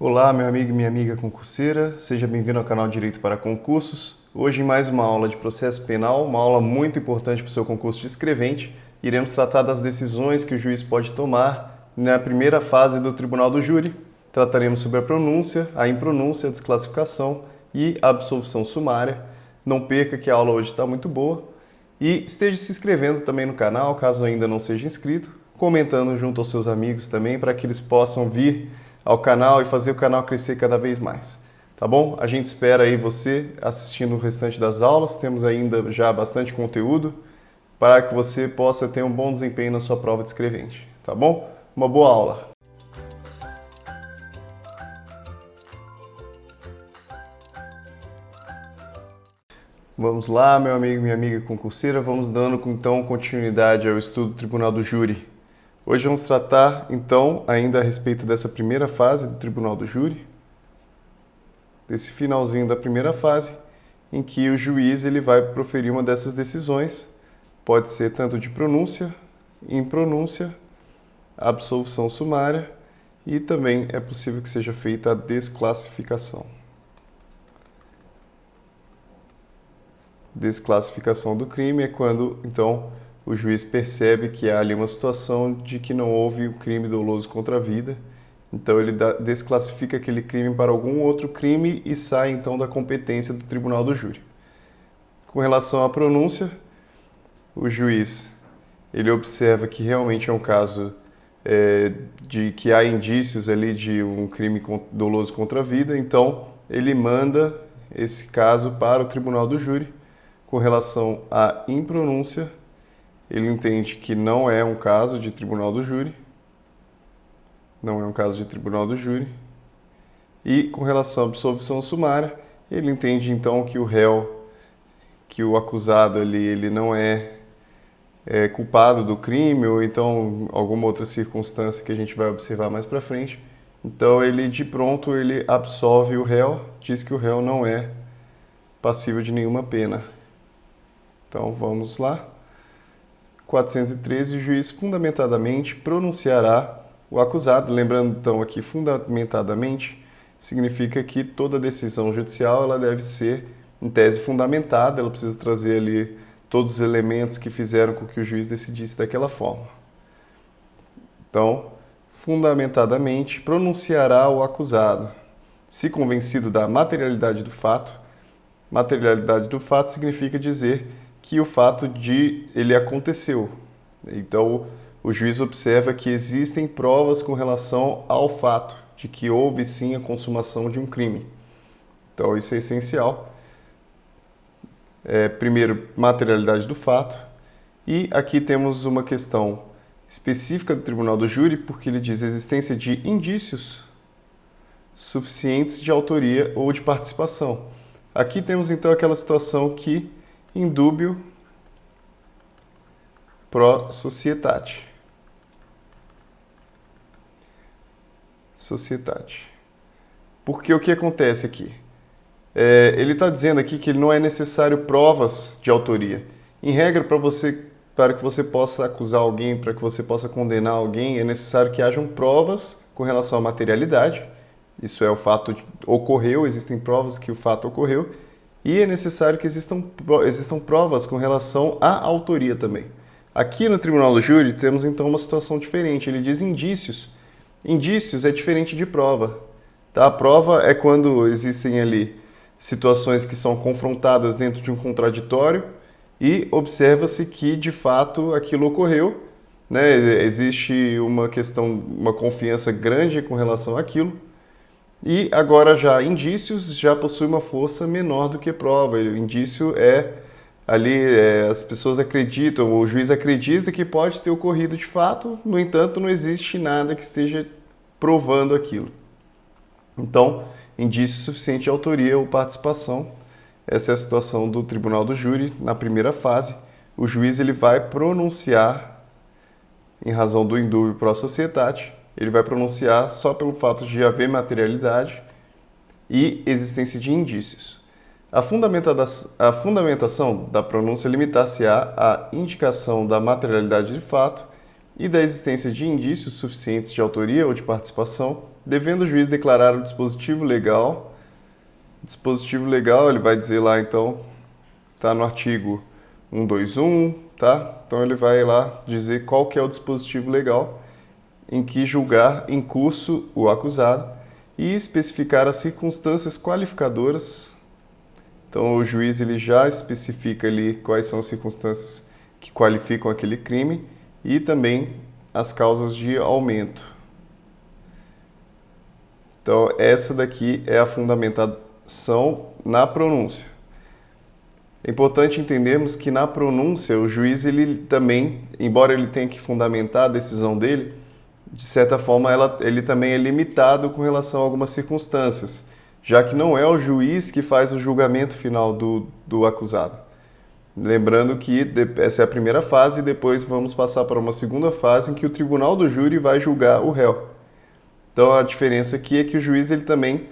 Olá, meu amigo e minha amiga concurseira, seja bem-vindo ao canal Direito para Concursos. Hoje, em mais uma aula de processo penal, uma aula muito importante para o seu concurso de escrevente. Iremos tratar das decisões que o juiz pode tomar na primeira fase do tribunal do júri. Trataremos sobre a pronúncia, a impronúncia, a desclassificação e a absolvição sumária. Não perca que a aula hoje está muito boa. E esteja se inscrevendo também no canal, caso ainda não seja inscrito, comentando junto aos seus amigos também, para que eles possam vir ao canal e fazer o canal crescer cada vez mais, tá bom? A gente espera aí você assistindo o restante das aulas, temos ainda já bastante conteúdo para que você possa ter um bom desempenho na sua prova de escrevente, tá bom? Uma boa aula! Vamos lá, meu amigo e minha amiga concurseira, vamos dando então continuidade ao estudo do Tribunal do Júri. Hoje vamos tratar, então, ainda a respeito dessa primeira fase do Tribunal do Júri, desse finalzinho da primeira fase, em que o juiz ele vai proferir uma dessas decisões, pode ser tanto de pronúncia, impronúncia, absolvição sumária e também é possível que seja feita a desclassificação. Desclassificação do crime é quando, então, o juiz percebe que há ali uma situação de que não houve um crime doloso contra a vida, então ele desclassifica aquele crime para algum outro crime e sai então da competência do tribunal do júri. Com relação à pronúncia, o juiz ele observa que realmente é um caso de que há indícios ali de um crime doloso contra a vida, então ele manda esse caso para o tribunal do júri. Com relação à impronúncia, ele entende que não é um caso de tribunal do júri. Não é um caso de tribunal do júri. E com relação à absolvição sumária, ele entende então que o réu, que o acusado ali, ele não é culpado do crime ou então alguma outra circunstância que a gente vai observar mais para frente. Então ele de pronto ele absolve o réu, diz que o réu não é passível de nenhuma pena. Então vamos lá. 413, o juiz fundamentadamente pronunciará o acusado. Lembrando então aqui, fundamentadamente, significa que toda decisão judicial ela deve ser em tese fundamentada, ela precisa trazer ali todos os elementos que fizeram com que o juiz decidisse daquela forma. Então, fundamentadamente, pronunciará o acusado. Se convencido da materialidade do fato significa dizer que o fato de ele aconteceu. Então, o juiz observa que existem provas com relação ao fato de que houve sim a consumação de um crime. Então, isso é essencial. Primeiro, materialidade do fato. E aqui temos uma questão específica do Tribunal do Júri, porque ele diz existência de indícios suficientes de autoria ou de participação. Aqui temos então aquela situação que indúbio pro societate. Porque o que acontece aqui? Ele está dizendo aqui que ele não é necessário provas de autoria. Em regra, para que você possa acusar alguém, para que você possa condenar alguém, é necessário que hajam provas com relação à materialidade. Isso é o fato ocorreu, existem provas que o fato ocorreu. E é necessário que existam provas com relação à autoria também. Aqui no Tribunal do Júri temos então uma situação diferente. Ele diz indícios. Indícios é diferente de prova. Tá? A prova é quando existem ali situações que são confrontadas dentro de um contraditório e observa-se que de fato aquilo ocorreu, né? Existe uma confiança grande com relação àquilo. E agora já indícios já possui uma força menor do que prova. O indício as pessoas acreditam, o juiz acredita que pode ter ocorrido de fato, no entanto não existe nada que esteja provando aquilo. Então, indício suficiente de autoria ou participação. Essa é a situação do Tribunal do Júri na primeira fase. O juiz ele vai pronunciar, em razão do indúbio pro societate, ele vai pronunciar só pelo fato de haver materialidade e existência de indícios. A fundamentação da pronúncia limitar-se-á à indicação da materialidade de fato e da existência de indícios suficientes de autoria ou de participação devendo o juiz declarar o dispositivo legal. Dispositivo legal, ele vai dizer lá então, tá no artigo 121, tá? Então ele vai lá dizer qual que é o dispositivo legal em que julgar em curso o acusado e especificar as circunstâncias qualificadoras. Então o juiz ele já especifica ali quais são as circunstâncias que qualificam aquele crime e também as causas de aumento. Então essa daqui é a fundamentação na pronúncia. É importante entendermos que na pronúncia o juiz ele também, embora ele tenha que fundamentar a decisão dele, de certa forma ele também é limitado com relação a algumas circunstâncias, já que não é o juiz que faz o julgamento final do acusado. Lembrando que essa é a primeira fase e depois vamos passar para uma segunda fase em que o tribunal do júri vai julgar o réu. Então a diferença aqui é que o juiz ele também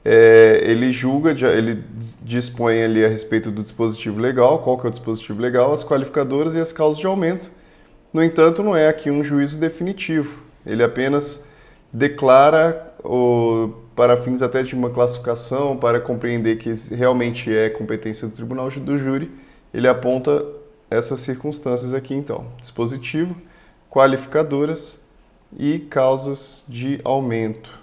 ele julga, ele dispõe ali a respeito do dispositivo legal, qual que é o dispositivo legal, as qualificadoras e as causas de aumento. No entanto, não é aqui um juízo definitivo. Ele apenas declara, para fins até de uma classificação, para compreender que realmente é competência do tribunal do júri, ele aponta essas circunstâncias aqui então. Dispositivo, qualificadoras e causas de aumento.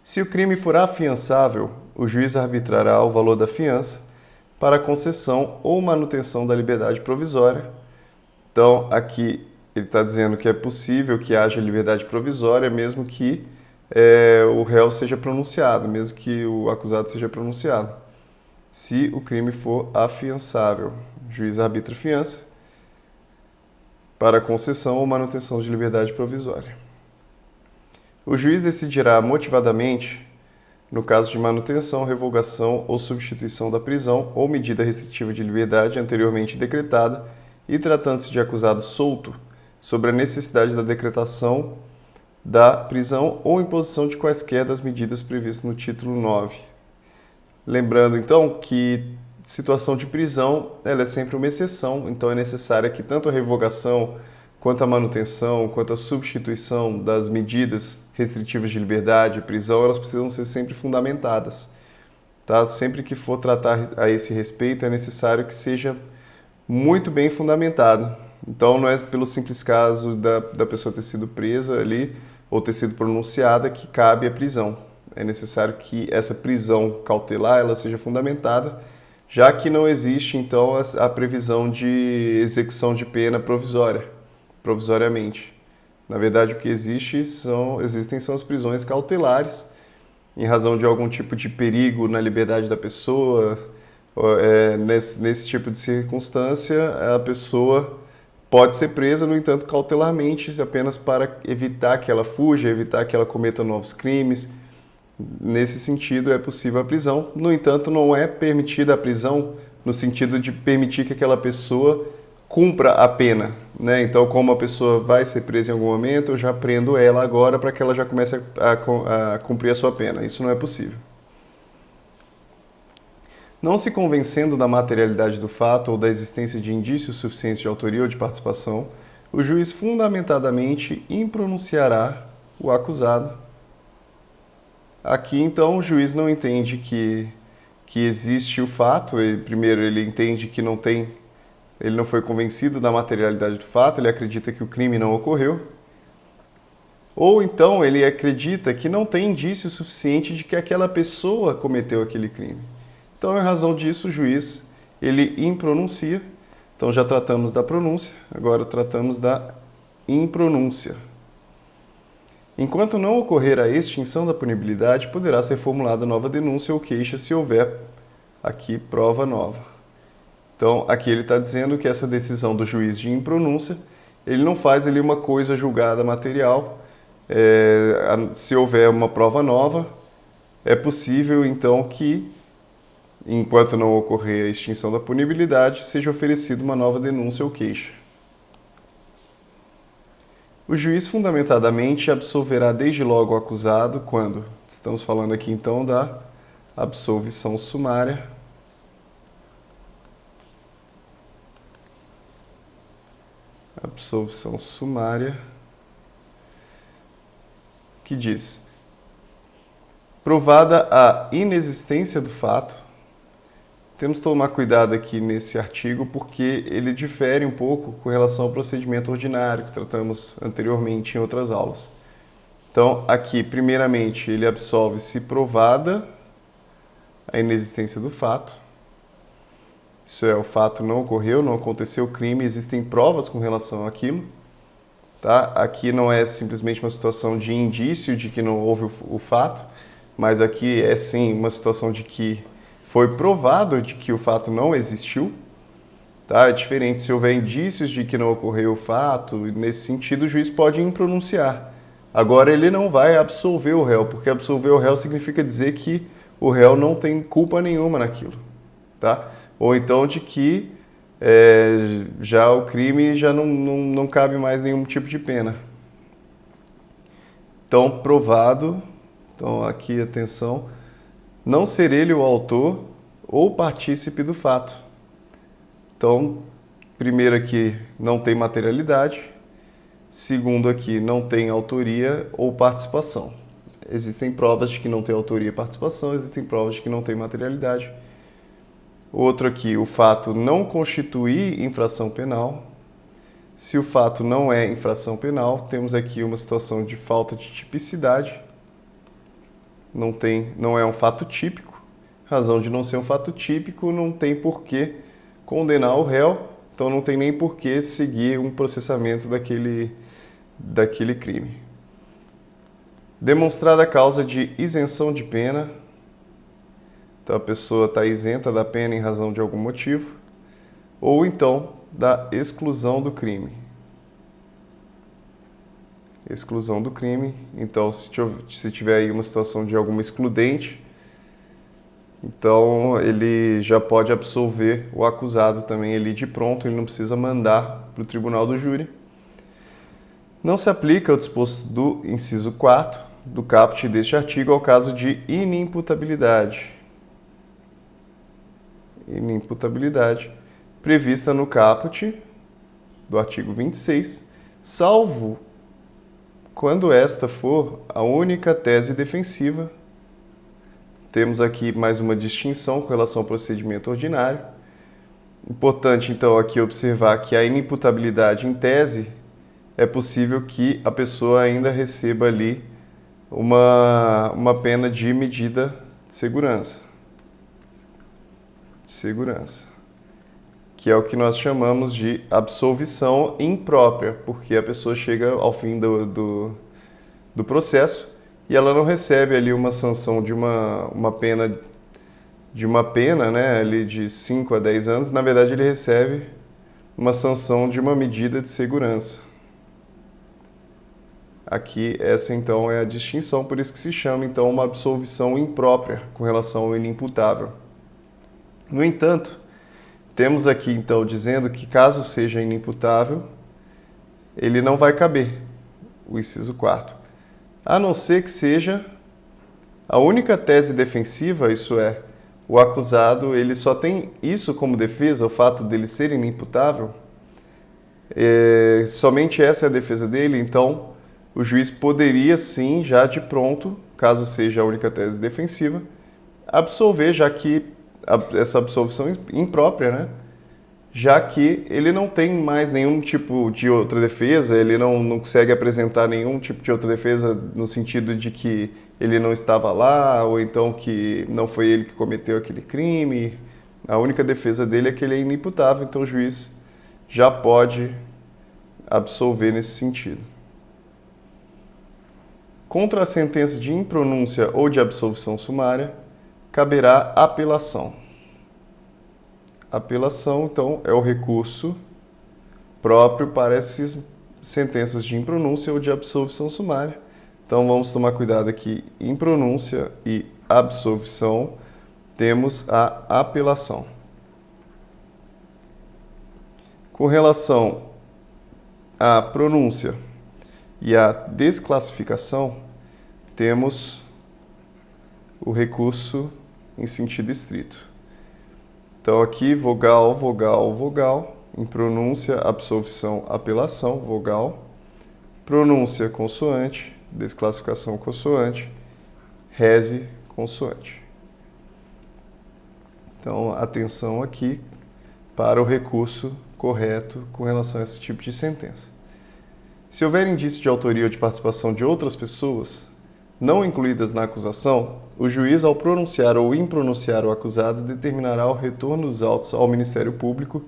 Se o crime for afiançável, o juiz arbitrará o valor da fiança para concessão ou manutenção da liberdade provisória. Então, aqui ele está dizendo que é possível que haja liberdade provisória, mesmo que o réu seja pronunciado, mesmo que o acusado seja pronunciado. Se o crime for afiançável, o juiz arbitra fiança para concessão ou manutenção de liberdade provisória. O juiz decidirá motivadamente no caso de manutenção, revogação ou substituição da prisão ou medida restritiva de liberdade anteriormente decretada e tratando-se de acusado solto, sobre a necessidade da decretação da prisão ou imposição de quaisquer das medidas previstas no título 9. Lembrando, então, que situação de prisão ela é sempre uma exceção, então é necessária que tanto a revogação, quanto a manutenção, quanto a substituição das medidas restritivas de liberdade e prisão, elas precisam ser sempre fundamentadas. Tá? Sempre que for tratar a esse respeito, é necessário que seja muito bem fundamentado. Então, não é pelo simples caso da pessoa ter sido presa ali ou ter sido pronunciada que cabe a prisão. É necessário que essa prisão cautelar ela seja fundamentada, já que não existe, então, a previsão de execução de pena provisoriamente. Na verdade, o que existem são as prisões cautelares, em razão de algum tipo de perigo na liberdade da pessoa. Nesse tipo de circunstância, a pessoa pode ser presa, no entanto, cautelarmente, apenas para evitar que ela fuja, evitar que ela cometa novos crimes. Nesse sentido, é possível a prisão. No entanto, não é permitida a prisão no sentido de permitir que aquela pessoa cumpra a pena, né? Então, como a pessoa vai ser presa em algum momento, eu já prendo ela agora para que ela já comece a cumprir a sua pena. Isso não é possível. Não se convencendo da materialidade do fato ou da existência de indícios suficientes de autoria ou de participação, o juiz fundamentadamente impronunciará o acusado. Aqui, então, o juiz não entende que existe o fato. Primeiro, ele entende que ele não foi convencido da materialidade do fato, ele acredita que o crime não ocorreu. Ou então ele acredita que não tem indício suficiente de que aquela pessoa cometeu aquele crime. Então, em razão disso, o juiz ele impronuncia. Então, já tratamos da pronúncia, agora tratamos da impronúncia. Enquanto não ocorrer a extinção da punibilidade, poderá ser formulada nova denúncia ou queixa se houver aqui prova nova. Então, aqui ele está dizendo que essa decisão do juiz de impronúncia, ele não faz ali uma coisa julgada material. Se houver uma prova nova, é possível, então, que, enquanto não ocorrer a extinção da punibilidade, seja oferecida uma nova denúncia ou queixa. O juiz fundamentadamente absolverá desde logo o acusado quando? Estamos falando aqui, então, da absolvição sumária. Absolvição sumária que diz: provada a inexistência do fato. Temos que tomar cuidado aqui nesse artigo porque ele difere um pouco com relação ao procedimento ordinário que tratamos anteriormente em outras aulas. Então, aqui, primeiramente, ele absolve se provada a inexistência do fato. Isso é, o fato não ocorreu, não aconteceu o crime, existem provas com relação àquilo. Tá? Aqui não é simplesmente uma situação de indício de que não houve o fato, mas aqui é sim uma situação de que foi provado de que o fato não existiu. Tá? É diferente se houver indícios de que não ocorreu o fato, nesse sentido o juiz pode impronunciar. Agora ele não vai absolver o réu, porque absolver o réu significa dizer que o réu não tem culpa nenhuma naquilo. Tá? Ou então de que já o crime já não cabe mais nenhum tipo de pena. Então, provado, então aqui atenção, não ser ele o autor ou partícipe do fato. Então, primeiro aqui, não tem materialidade. Segundo aqui, não tem autoria ou participação. Existem provas de que não tem autoria e participação, existem provas de que não tem materialidade. Outro aqui, o fato não constitui infração penal. Se o fato não é infração penal, temos aqui uma situação de falta de tipicidade. Não é um fato típico. Razão de não ser um fato típico, não tem por que condenar o réu, então não tem nem por que seguir um processamento daquele crime. Demonstrada a causa de isenção de pena, então a pessoa está isenta da pena em razão de algum motivo, ou então da exclusão do crime. Exclusão do crime, então se tiver aí uma situação de alguma excludente, então ele já pode absolver o acusado também ali de pronto, ele não precisa mandar para o tribunal do júri. Não se aplica o disposto do inciso 4 do caput deste artigo ao caso de inimputabilidade. Inimputabilidade prevista no caput do artigo 26, salvo quando esta for a única tese defensiva. Temos aqui mais uma distinção com relação ao procedimento ordinário. Importante, então, aqui observar que a inimputabilidade em tese é possível que a pessoa ainda receba ali uma pena de medida de segurança. Que é o que nós chamamos de absolvição imprópria, porque a pessoa chega ao fim do processo e ela não recebe ali uma sanção de uma pena, né, ali de 5 a 10 anos, na verdade ele recebe uma sanção de uma medida de segurança. Aqui essa então é a distinção, por isso que se chama então uma absolvição imprópria com relação ao inimputável. No entanto, temos aqui então dizendo que caso seja inimputável, ele não vai caber, o inciso 4º, a não ser que seja a única tese defensiva, isso é, o acusado ele só tem isso como defesa, o fato dele ser inimputável, somente essa é a defesa dele, então o juiz poderia sim, já de pronto, caso seja a única tese defensiva, absolver, já que essa absolvição imprópria, né? Já que ele não tem mais nenhum tipo de outra defesa, ele não consegue apresentar nenhum tipo de outra defesa no sentido de que ele não estava lá, ou então que não foi ele que cometeu aquele crime. A única defesa dele é que ele é inimputável, então o juiz já pode absolver nesse sentido. Contra a sentença de impronúncia ou de absolvição sumária, caberá apelação. Apelação, então, é o recurso próprio para essas sentenças de impronúncia ou de absolvição sumária. Então, vamos tomar cuidado aqui. Impronúncia e absolvição, temos a apelação. Com relação à pronúncia e à desclassificação, temos o recurso em sentido estrito. Então aqui vogal, vogal, vogal, em pronúncia, absolvição, apelação, vogal, pronúncia, consoante, desclassificação consoante, rese consoante. Então, atenção aqui para o recurso correto com relação a esse tipo de sentença. Se houver indício de autoria ou de participação de outras pessoas, não incluídas na acusação, o juiz, ao pronunciar ou impronunciar o acusado, determinará o retorno dos autos ao Ministério Público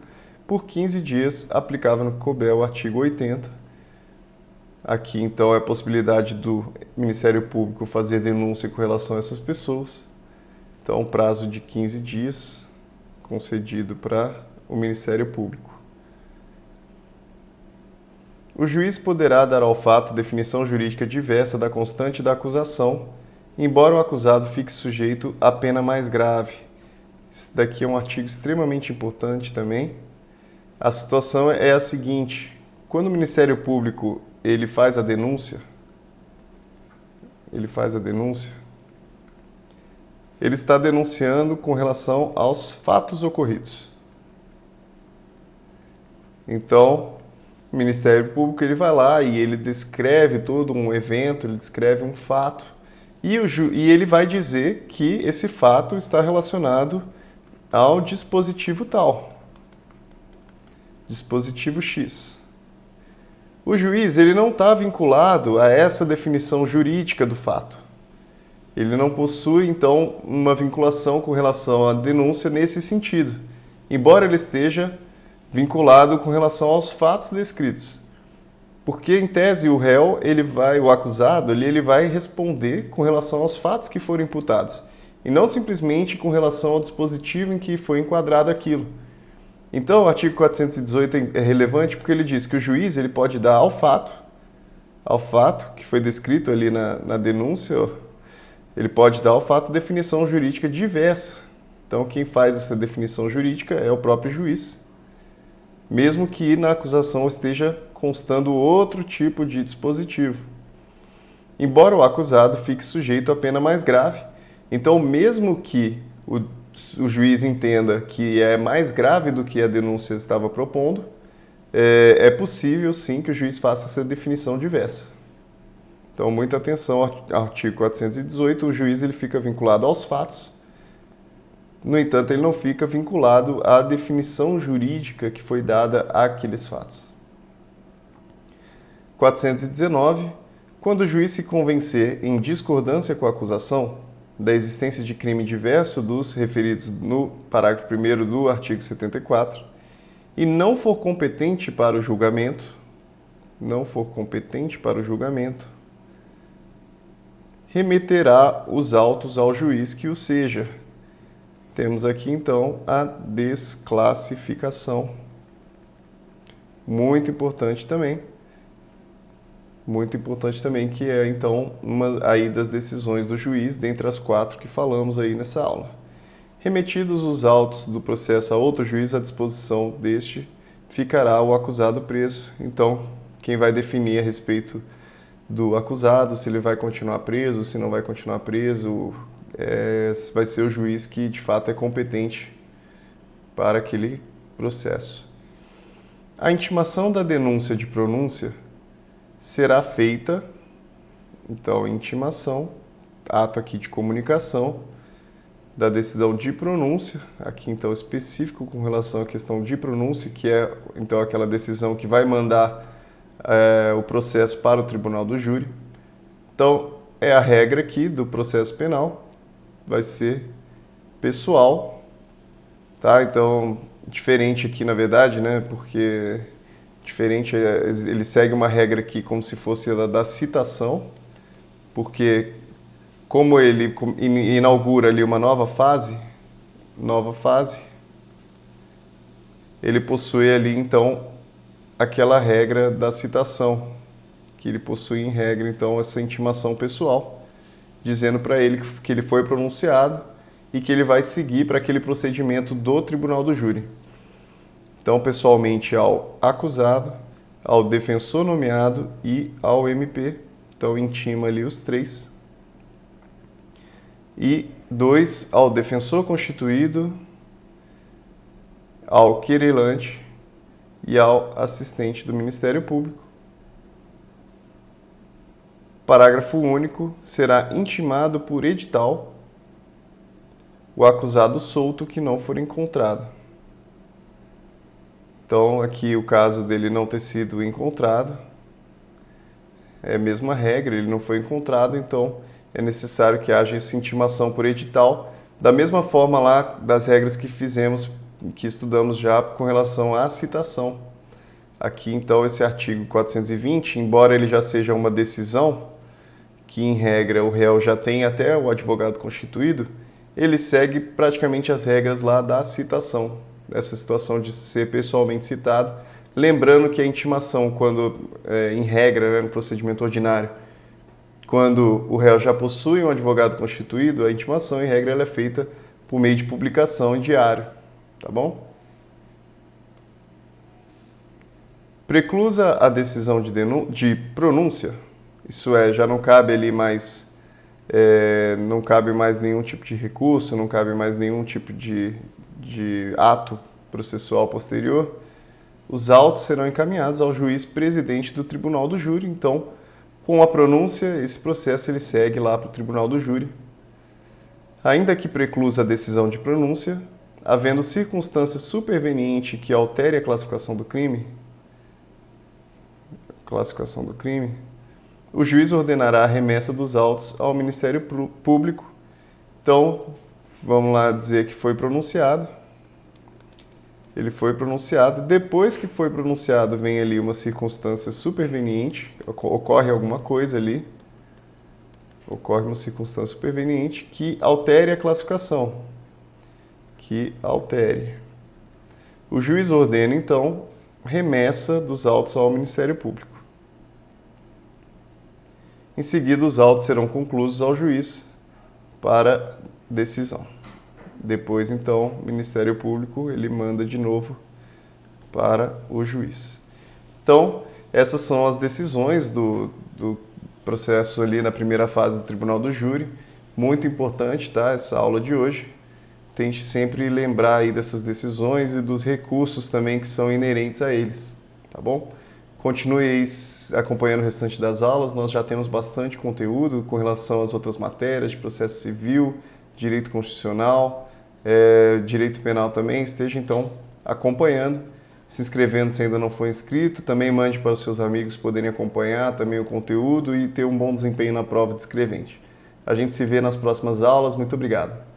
por 15 dias, aplicável no que couber o artigo 80. Aqui, então, é a possibilidade do Ministério Público fazer denúncia com relação a essas pessoas. Então, prazo de 15 dias concedido para o Ministério Público. O juiz poderá dar ao fato definição jurídica diversa da constante da acusação, embora o acusado fique sujeito à pena mais grave. Esse daqui é um artigo extremamente importante também. A situação é a seguinte: quando o Ministério Público ele faz a denúncia, ele está denunciando com relação aos fatos ocorridos. Então, o Ministério Público ele vai lá e ele descreve todo um evento, ele descreve um fato, e ele vai dizer que esse fato está relacionado ao dispositivo tal, dispositivo X. O juiz ele não está vinculado a essa definição jurídica do fato. Ele não possui, então, uma vinculação com relação à denúncia nesse sentido, embora ele esteja vinculado com relação aos fatos descritos. Porque, em tese, o acusado, ele vai responder com relação aos fatos que foram imputados, e não simplesmente com relação ao dispositivo em que foi enquadrado aquilo. Então, o artigo 418 é relevante porque ele diz que o juiz ele pode dar ao fato que foi descrito ali na denúncia, ele pode dar ao fato definição jurídica diversa. Então, quem faz essa definição jurídica é o próprio juiz, mesmo que na acusação esteja constando outro tipo de dispositivo. Embora o acusado fique sujeito à pena mais grave, então, mesmo que o juiz entenda que é mais grave do que a denúncia estava propondo, é possível, sim, que o juiz faça essa definição diversa. Então, muita atenção ao artigo 418, o juiz ele fica vinculado aos fatos, no entanto, ele não fica vinculado à definição jurídica que foi dada àqueles fatos. 419. Quando o juiz se convencer em discordância com a acusação da existência de crime diverso dos referidos no parágrafo 1º do artigo 74 e não for competente para o julgamento, remeterá os autos ao juiz que o seja. Temos aqui, então, a desclassificação. Muito importante também, que é, então, uma aí das decisões do juiz, dentre as 4 que falamos aí nessa aula. Remetidos os autos do processo a outro juiz, à disposição deste ficará o acusado preso. Então, quem vai definir a respeito do acusado, se ele vai continuar preso, se não vai continuar preso, vai ser o juiz que de fato é competente para aquele processo. A intimação da denúncia de pronúncia será feita, então, intimação, ato aqui de comunicação da decisão de pronúncia, aqui então específico com relação à questão de pronúncia, que é então aquela decisão que vai mandar o processo para o tribunal do júri. Então, é a regra aqui do processo penal, vai ser pessoal, tá? Então, diferente aqui na verdade, né? Porque diferente, ele segue uma regra aqui como se fosse a da citação, porque como ele inaugura ali uma nova fase, ele possui ali então aquela regra da citação, que ele possui em regra então essa intimação pessoal, dizendo para ele que ele foi pronunciado e que ele vai seguir para aquele procedimento do tribunal do júri. Então, pessoalmente ao acusado, ao defensor nomeado e ao MP. Então, intima ali os 3. E 2, ao defensor constituído, ao querelante e ao assistente do Ministério Público. Parágrafo único. Será intimado por edital o acusado solto que não for encontrado. Então, aqui o caso dele não ter sido encontrado, é a mesma regra, ele não foi encontrado, então é necessário que haja essa intimação por edital, da mesma forma lá das regras que fizemos, que estudamos já com relação à citação. Aqui, então, esse artigo 420, embora ele já seja uma decisão, que em regra o réu já tem até o advogado constituído, ele segue praticamente as regras lá da citação, dessa situação de ser pessoalmente citado. Lembrando que a intimação, quando em regra, né, no procedimento ordinário, quando o réu já possui um advogado constituído, a intimação, em regra, ela é feita por meio de publicação em diário, tá bom? Preclusa a decisão de pronúncia, isso é, já não cabe ali mais, não cabe mais nenhum tipo de recurso, não cabe mais nenhum tipo de ato processual posterior, os autos serão encaminhados ao juiz presidente do tribunal do júri. Então, com a pronúncia, esse processo ele segue lá para o tribunal do júri. Ainda que preclusa a decisão de pronúncia, havendo circunstância superveniente que altere a classificação do crime, o juiz ordenará a remessa dos autos ao Ministério Público. Então, vamos lá dizer que foi pronunciado. Ele foi pronunciado. Depois que foi pronunciado, vem ali uma circunstância superveniente, ocorre alguma coisa ali, ocorre uma circunstância superveniente que altere a classificação. O juiz ordena, então, remessa dos autos ao Ministério Público. Em seguida, os autos serão concluídos ao juiz para decisão. Depois, então, o Ministério Público ele manda de novo para o juiz. Então, essas são as decisões do processo ali na primeira fase do Tribunal do Júri. Muito importante, tá? Essa aula de hoje. Tente sempre lembrar aí dessas decisões e dos recursos também que são inerentes a eles, tá bom? Continue aí acompanhando o restante das aulas. Nós já temos bastante conteúdo com relação às outras matérias de processo civil, direito constitucional, direito penal também. Esteja então acompanhando, se inscrevendo se ainda não for inscrito. Também mande para os seus amigos poderem acompanhar também o conteúdo e ter um bom desempenho na prova de escrevente. A gente se vê nas próximas aulas. Muito obrigado.